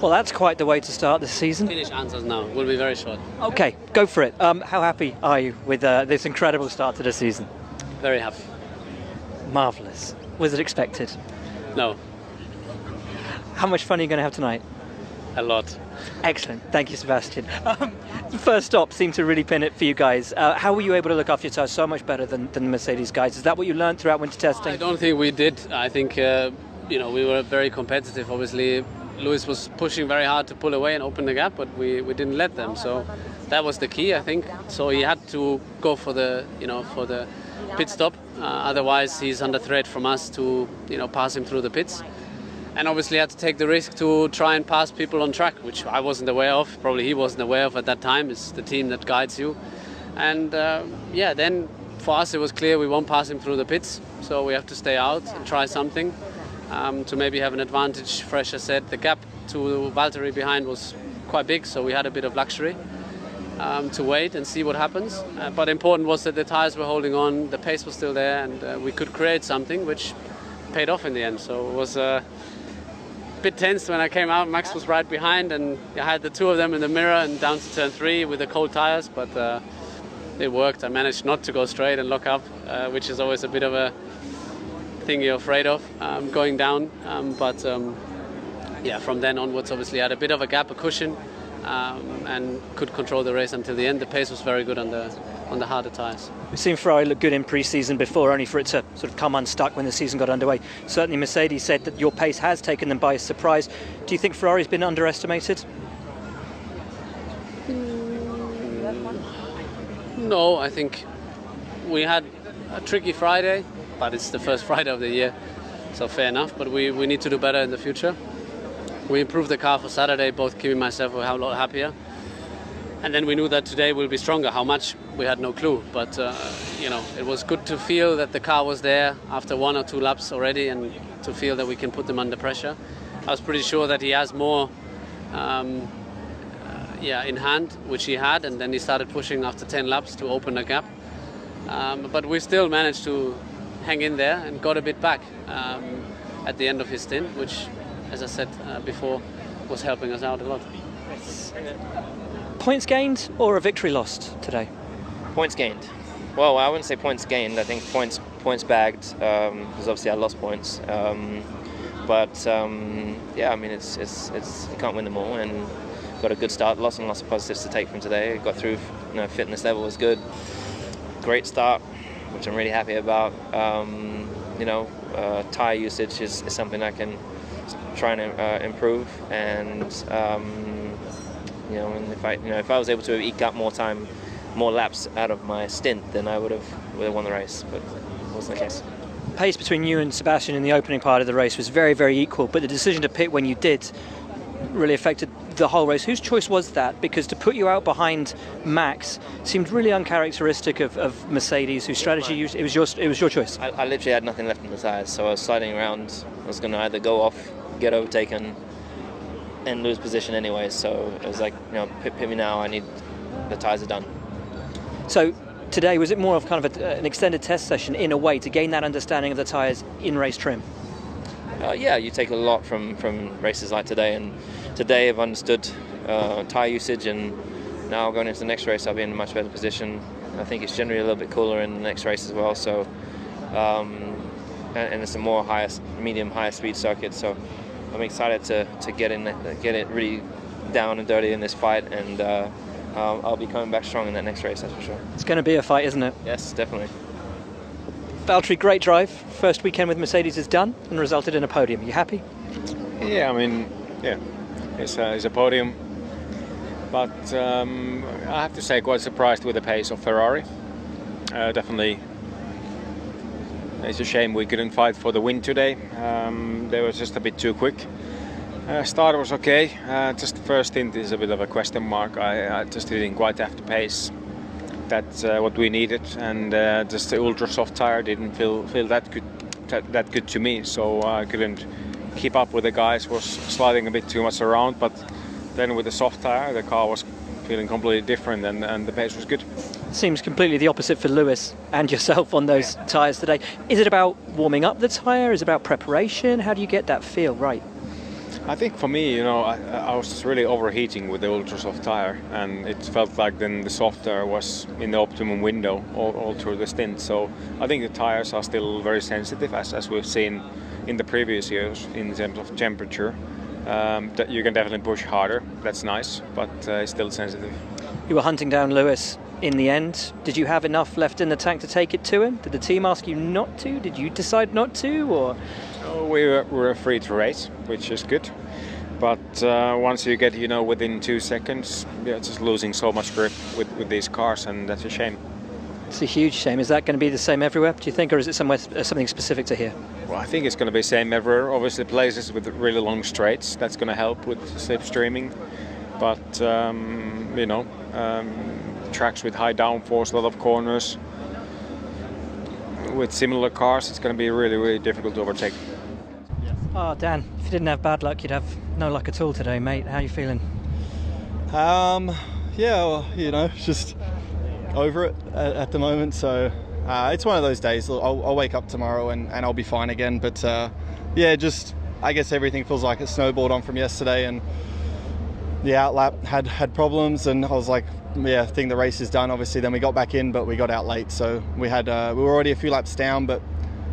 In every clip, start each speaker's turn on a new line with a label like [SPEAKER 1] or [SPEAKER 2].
[SPEAKER 1] Well, that's quite the way to start the season.
[SPEAKER 2] Finish answers now. Will be very short.
[SPEAKER 1] Okay, go for it. How happy are you with this incredible start to the season?
[SPEAKER 2] Very happy.
[SPEAKER 1] Marvellous. Was it expected?
[SPEAKER 2] No.
[SPEAKER 1] How much fun are you going to have tonight?
[SPEAKER 2] A lot.
[SPEAKER 1] Excellent. Thank you, Sebastian. The first stop seemed to really pin it for you guys. How were you able to look after your tyres so much better than the Mercedes guys? Is that what you learned throughout winter testing?
[SPEAKER 2] I don't think we did. I think we were very competitive. Obviously, Lewis was pushing very hard to pull away and open the gap, but we didn't let them. So that was the key, I think. So he had to go for the pit stop. Otherwise, he's under threat from us to pass him through the pits. And obviously had to take the risk to try and pass people on track, which I wasn't aware of. Probably he wasn't aware of at that time. It's the team that guides you. And then for us it was clear we won't pass him through the pits. So we have to stay out and try something to maybe have an advantage. Fresh as said, the gap to Valtteri behind was quite big, so we had a bit of luxury to wait and see what happens. But important was that the tyres were holding on, the pace was still there, and we could create something which paid off in the end. So it was a bit tense when I came out. Max was right behind, and I had the two of them in the mirror and down to turn 3 with the cold tyres, but it worked. I managed not to go straight and lock up, which is always a bit of a thing you're afraid of, going down. From then onwards, obviously I had a bit of a gap, a cushion, and could control the race until the end. The pace was very good on the harder tyres.
[SPEAKER 1] We've seen Ferrari look good in pre-season before, only for it to sort of come unstuck when the season got underway. Certainly Mercedes said that your pace has taken them by surprise. Do you think Ferrari's been underestimated?
[SPEAKER 2] No, I think we had a tricky Friday, but it's the first Friday of the year, so fair enough. But we need to do better in the future. We improved the car for Saturday, both Kimi and myself were a lot happier. And then we knew that today we'll be stronger. How much, we had no clue. But, it was good to feel that the car was there after 1 or 2 laps already, and to feel that we can put them under pressure. I was pretty sure that he has more in hand, which he had, and then he started pushing after 10 laps to open a gap. But we still managed to hang in there and got a bit back at the end of his stint, which, as I said before, was helping us out a lot.
[SPEAKER 1] Points gained or a victory lost today?
[SPEAKER 3] Points gained. Well, I wouldn't say points gained. I think points bagged, because obviously I lost points. It's you can't win them all, and got a good start. Lots and lots of positives to take from today. Got through. Fitness level was good. Great start, which I'm really happy about. Tyre usage is something I can try and improve, and and if I was able to eke out more laps out of my stint, then I would have won the race, but it wasn't the case.
[SPEAKER 1] Pace between you and Sebastian in the opening part of the race was very, very equal, but the decision to pit when you did really affected the whole race. Whose choice was that? Because to put you out behind Max seemed really uncharacteristic of Mercedes, whose strategy it was your choice.
[SPEAKER 3] I literally had nothing left in the tyres, so I was sliding around. I was going to either go off, get overtaken, and lose position anyway. So it was like, pit me now. The tyres are done.
[SPEAKER 1] So today, was it more of kind of an extended test session in a way to gain that understanding of the tyres in race trim?
[SPEAKER 3] You take a lot from races like today, and today I've understood tyre usage, and now going into the next race I'll be in a much better position. I think it's generally a little bit cooler in the next race as well, so and it's a more medium higher speed circuit, so I'm excited to get it really down and dirty in this fight, and I'll be coming back strong in that next race, that's for sure. It's
[SPEAKER 1] going to be a fight, isn't it?
[SPEAKER 3] Yes, definitely.
[SPEAKER 1] Valtteri, great drive. First weekend with Mercedes is done and resulted in a podium. You happy?
[SPEAKER 4] Yeah, it's a podium, but I have to say quite surprised with the pace of Ferrari. Definitely, it's a shame we couldn't fight for the win today. They were just a bit too quick. Start was okay, just the first stint is a bit of a question mark. I just didn't quite have the pace. That's what we needed, and just the ultra soft tire didn't feel that good to me, so I couldn't keep up with the guys. Was sliding a bit too much around, but then with the soft tire the car was feeling completely different, and the pace was good.
[SPEAKER 1] Seems completely the opposite for Lewis and yourself on those tyres today. Is it about warming up the tyre? Is it about preparation? How do you get that feel right?
[SPEAKER 4] I think for me, I was just really overheating with the ultra soft tire, and it felt like then the soft tire was in the optimum window all through the stint. So I think the tires are still very sensitive, as we've seen in the previous years in terms of temperature. That you can definitely push harder. That's nice, but it's still sensitive.
[SPEAKER 1] You were hunting down Lewis in the end. Did you have enough left in the tank to take it to him? Did the team ask you not to? Did you decide not to, or?
[SPEAKER 4] We were free to race, which is good. But once you get, within 2 seconds, just losing so much grip with these cars, and that's a shame.
[SPEAKER 1] It's a huge shame. Is that going to be the same everywhere, do you think, or is it something specific to here?
[SPEAKER 4] Well, I think it's going to be same everywhere. Obviously, places with really long straights, that's going to help with slipstreaming. But, tracks with high downforce, a lot of corners, with similar cars, it's going to be really, really difficult to overtake.
[SPEAKER 1] Oh, Dan, if you didn't have bad luck, you'd have no luck at all today, mate. How are you feeling?
[SPEAKER 5] Just over it at the moment. So it's one of those days. I'll wake up tomorrow and I'll be fine again. But I guess everything feels like it snowballed on from yesterday, and the outlap had problems, and I was like, I think the race is done. Obviously, then we got back in, but we got out late, so we were already a few laps down. But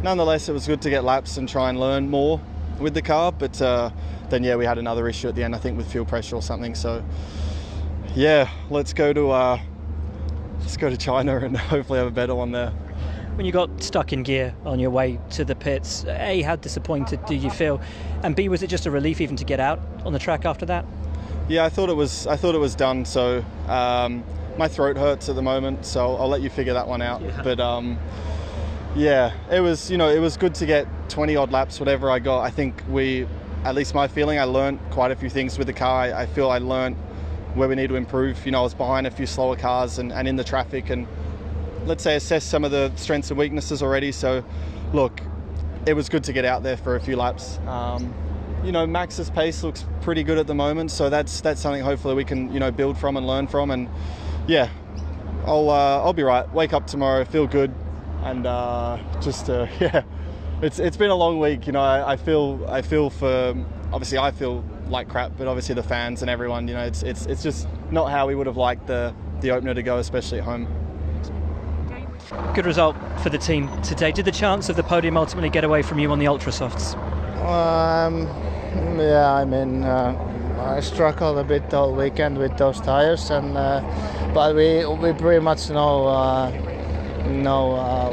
[SPEAKER 5] nonetheless, it was good to get laps and try and learn more with the car. But then we had another issue at the end, I think with fuel pressure or something. So let's go to China and hopefully have a better one there.
[SPEAKER 1] When you got stuck in gear on your way to the pits, A, how disappointed do you feel? And B, was it just a relief even to get out on the track after that?
[SPEAKER 5] Yeah, I thought it was done. So my throat hurts at the moment, so I'll let you figure that one out. Yeah. But it was good to get 20 odd laps, whatever I got. I think at least my feeling, I learned quite a few things with the car. I feel I learned where we need to improve. I was behind a few slower cars and in the traffic, and let's say assess some of the strengths and weaknesses already. So look, it was good to get out there for a few laps. Max's pace looks pretty good at the moment, so that's something hopefully we can build from and learn from. And I'll be right. Wake up tomorrow, feel good, and it's been a long week. I feel for, obviously I feel like crap, but obviously the fans and everyone, it's just not how we would have liked the opener to go, especially at home.
[SPEAKER 1] Good result for the team today. Did the chance of the podium ultimately get away from you on the ultra softs?
[SPEAKER 6] I struggled a bit all weekend with those tires, and but we pretty much know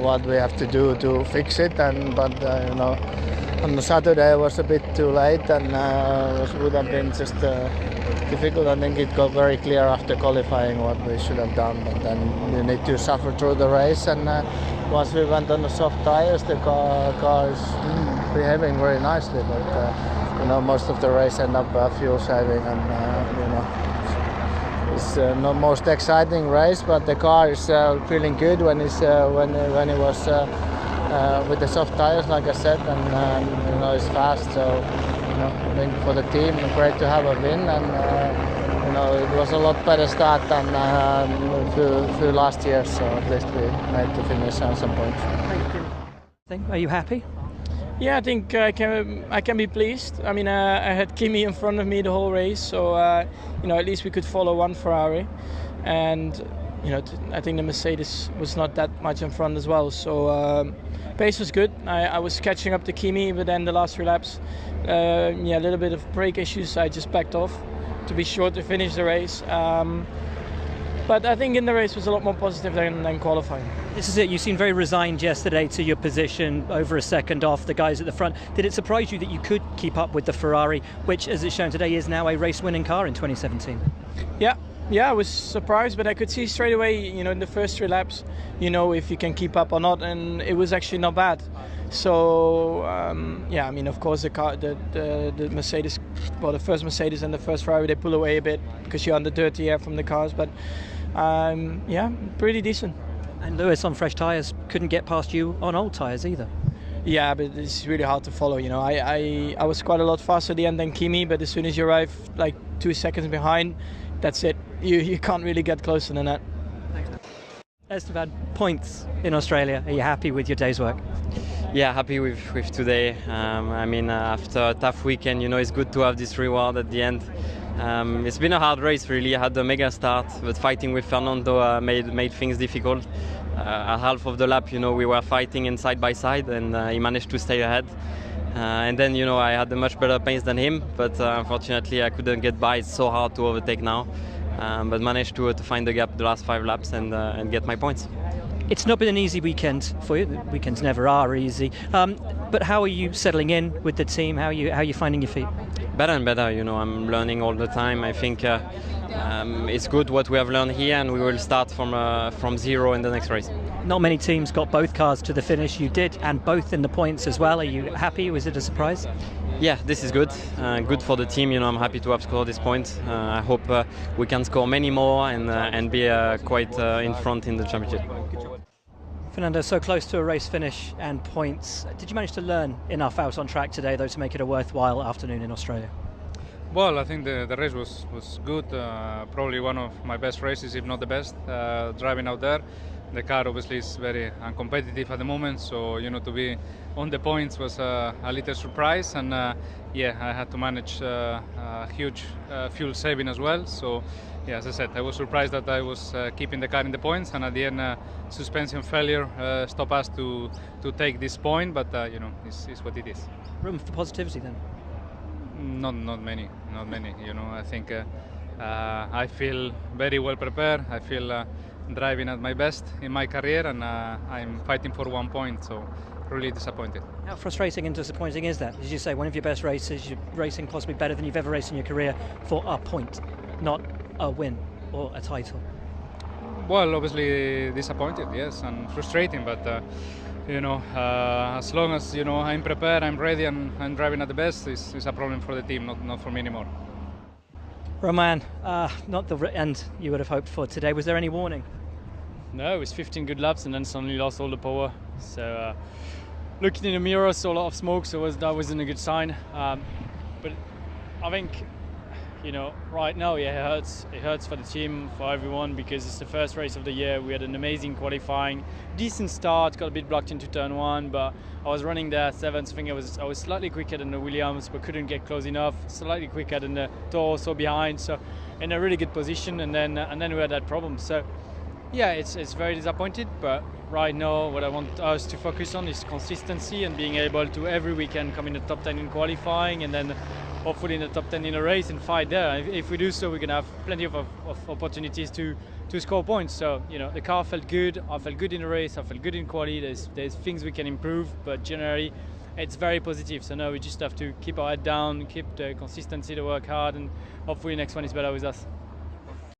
[SPEAKER 6] what we have to do to fix it. On the Saturday it was a bit too late, and it would have been just difficult. I think it got very clear after qualifying what we should have done, but then you need to suffer through the race. And once we went on the soft tires, the car is behaving very nicely. But most of the race end up fuel saving, and it's not most exciting race. But the car is feeling good when it was with the soft tires, like I said, and it's fast. So I think for the team, great to have a win, and it was a lot better start than few last year. So at least we made to finish on some points.
[SPEAKER 1] Are you happy?
[SPEAKER 7] Yeah, I think I can be pleased. I had Kimi in front of me the whole race, so at least we could follow one Ferrari, and I think the Mercedes was not that much in front as well. So pace was good. I was catching up to Kimi, but then the last 3 laps, a little bit of brake issues. I just backed off to be sure to finish the race. But I think in the race was a lot more positive than qualifying.
[SPEAKER 1] This is it. You seemed very resigned yesterday to your position, over a second off the guys at the front. Did it surprise you that you could keep up with the Ferrari, which, as it's shown today, is now a race-winning car in 2017?
[SPEAKER 7] Yeah, I was surprised, but I could see straight away, in the first 3 laps, if you can keep up or not, and it was actually not bad. So, of course, the car, the Mercedes, well, the first Mercedes and the first Ferrari, they pull away a bit because you're under dirty air from the cars, but pretty decent.
[SPEAKER 1] And Lewis on fresh tyres couldn't get past you on old tyres either.
[SPEAKER 7] Yeah, but it's really hard to follow. I was quite a lot faster at the end than Kimi, but as soon as you arrive like 2 seconds behind, that's it. You can't really get closer than that.
[SPEAKER 1] Thanks. Esteban, points in Australia. Are you happy with your day's work?
[SPEAKER 8] Yeah, happy with today. I mean, after a tough weekend, it's good to have this reward at the end. It's been a hard race, really. I had a mega start, but fighting with Fernando made things difficult. At half of the lap, we were fighting in side by side, and he managed to stay ahead. And then, I had a much better pace than him, but unfortunately I couldn't get by. It's so hard to overtake now, but managed to find the gap the last 5 laps and get my points.
[SPEAKER 1] It's not been an easy weekend for you. The weekends never are easy. But how are you settling in with the team? How are you finding your feet?
[SPEAKER 8] Better and better. I'm learning all the time. I think it's good what we have learned here, and we will start from zero in the next race.
[SPEAKER 1] Not many teams got both cars to the finish. You did, and both in the points as well. Are you happy? Was it a surprise?
[SPEAKER 8] Yeah, this is good. Good for the team. I'm happy to have scored this point. I hope we can score many more and be quite in front in the championship.
[SPEAKER 1] Fernando, so close to a race finish and points. Did you manage to learn enough out on track today, though, to make it a worthwhile afternoon in Australia?
[SPEAKER 9] Well, I think the race was good. Probably one of my best races, if not the best, driving out there. The car obviously is very uncompetitive at the moment, so to be on the points was a little surprise, and I had to manage huge fuel saving as well. So as I said, I was surprised that I was keeping the car in the points, and at the end suspension failure stopped us to take this point, but it's what it is.
[SPEAKER 1] Room for positivity then?
[SPEAKER 9] Not many. I think I feel very well prepared. I feel driving at my best in my career, and I'm fighting for 1 point, so really disappointed.
[SPEAKER 1] How frustrating and disappointing is that? As you say, one of your best races, you're racing possibly better than you've ever raced in your career for a point, not a win or a title.
[SPEAKER 9] Well, obviously disappointed, yes, and frustrating, but as long as I'm prepared, I'm ready, and I'm driving at the best, it's a problem for the team, not for me anymore.
[SPEAKER 1] Roman, not the end you would have hoped for today. Was there any warning?
[SPEAKER 7] No, it was 15 good laps and then suddenly lost all the power. So looking in the mirror, saw a lot of smoke, so that wasn't a good sign. But I think, right now, it hurts. It hurts for the team, for everyone, because it's the first race of the year. We had an amazing qualifying, decent start, got a bit blocked into turn 1, but I was running there 7th. I think I was slightly quicker than the Williams, but couldn't get close enough. Slightly quicker than the Toro, so behind. So in a really good position, and then we had that problem. So yeah, it's very disappointed. But right now, what I want us to focus on is consistency and being able to every weekend come in the top 10 in qualifying, and then hopefully in the top 10 in a race and fight there. If we do so, we're going to have plenty of opportunities to score points. So the car felt good. I felt good in the race. I felt good in quali. There's things we can improve, but generally it's very positive. So now we just have to keep our head down, keep the consistency to work hard, and hopefully next one is better with us.